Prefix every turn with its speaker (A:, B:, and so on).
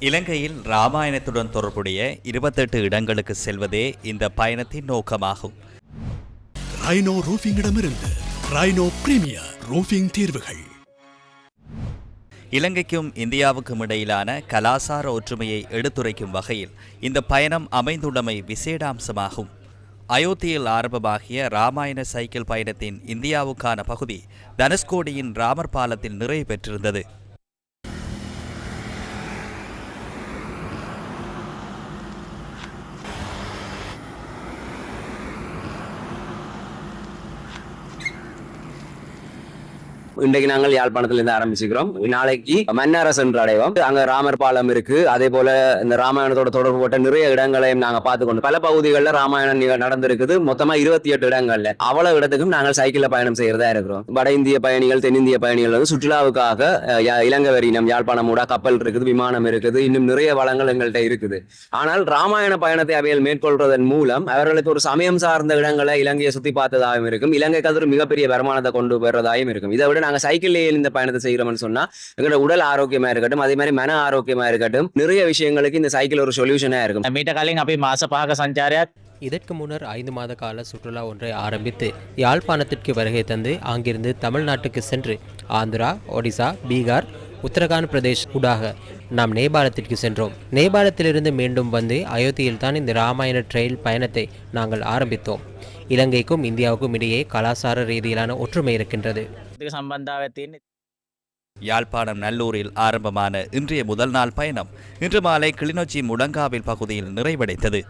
A: இலங்கையில் ராமாயணத்துடன் தொடர்புடைய 28 இடங்களுக்கு செல்வதே இந்த பயணத்தின் நோக்கமாகும்.
B: ரைனோ ரூஃபிங்கிடமிருந்து ரைனோ பிரீமியர் ரூஃபிங் தீர்வுகள்.
A: இலங்கைக்கும் இந்தியாவுக்கும் இடையிலான கலாசார ஒற்றுமையை எடுத்துரைக்கும் வகையில் இந்த பயணம் அமைந்துள்ளமை விசேடாம்சமாகும். அயோத்தியில் ஆரம்பமாகிய ராமாயண சைக்கிள் பயணத்தின் இந்தியாவுக்கான பகுதி தனுஷ்கோடியின் ராமர் பாலத்தில் நிறைவு பெற்றிருந்தது.
C: இன்றைக்கு நாங்கள் யாழ்ப்பாணத்திலிருந்து ஆரம்பிச்சுக்கிறோம். நாளைக்கு மன்னார சென்று அடைவோம். அங்க ராமர் பாலம் இருக்கு. அதே போல இந்த ராமாயணத்தோட தொடர்புபட்ட நிறைய இடங்களையும் நாங்க பார்த்துக்கொண்டு பல பகுதிகளில் ராமாயணம் நடந்திருக்குது. மொத்தமா 28 இடங்கள்ல அவ்வளவு இடத்துக்கும் நாங்கள் சைக்கிள்ல பயணம் செய்யறதா இருக்கிறோம். வட இந்திய பயணிகள், தென்னிந்திய பயணிகள் வந்து சுற்றுலாவுக்காக இலங்கை வரினம் யாழ்ப்பாணம் கூட கப்பல் இருக்குது, விமானம் இருக்குது, இன்னும் நிறைய வளங்கள் எங்கள்கிட்ட இருக்குது. ஆனால் ராமாயண பயணத்தை அவையில் மேற்கொள்வதன் மூலம் அவர்களுக்கு ஒரு சமயம் சார்ந்த இடங்களை இலங்கையை சுத்தி பார்த்ததாகவும் இருக்கும். இலங்கைக்கு அது ஒரு மிகப்பெரிய வருமானத்தை கொண்டு வர்றதாயும் இருக்கும். இதை விட நாங்க சைக்கிள்லேயே இந்த பயணத்தை செய்கிறோம்னு சொன்னா எங்களோட உடல் ஆரோக்கியமா இருக்கட்டும், அதே மாதிரி மன ஆரோக்கியமா இருக்கட்டும், நிறைய விஷயங்களுக்கு இந்த சைக்கிள் ஒரு சொல்யூஷனா இருக்கும்.
D: மீட்ட காலிங் அப்படி மாச பாக சஞ்சாரியா.
E: இதற்கு முன்னர் 5 மாத கால சுற்றுலா ஒன்றை ஆரம்பித்து யாழ்ப்பாணத்திற்கு வருகை தந்து அங்கிருந்து தமிழ்நாட்டுக்கு சென்று ஆந்திரா, ஒடிசா, பீகார், உத்தரகாண்ட் பிரதேஷ் ஊடாக நாம் நேபாளத்திற்கு சென்றோம். நேபாளத்திலிருந்து மீண்டும் வந்து அயோத்தியில் தான் இந்த ராமாயண ட்ரெயில் பயணத்தை நாங்கள் ஆரம்பித்தோம். இலங்கைக்கும் இந்தியாவுக்கும் இடையே கலாசார ரீதியிலான ஒற்றுமை இருக்கின்றது.
A: யாழ்ப்பாணம் நல்லூரில் ஆரம்பமான இன்றைய முதல் நாள் பயணம் இன்று மாலை கிளிநொச்சி முடங்காவில் பகுதியில் நிறைவடைந்தது.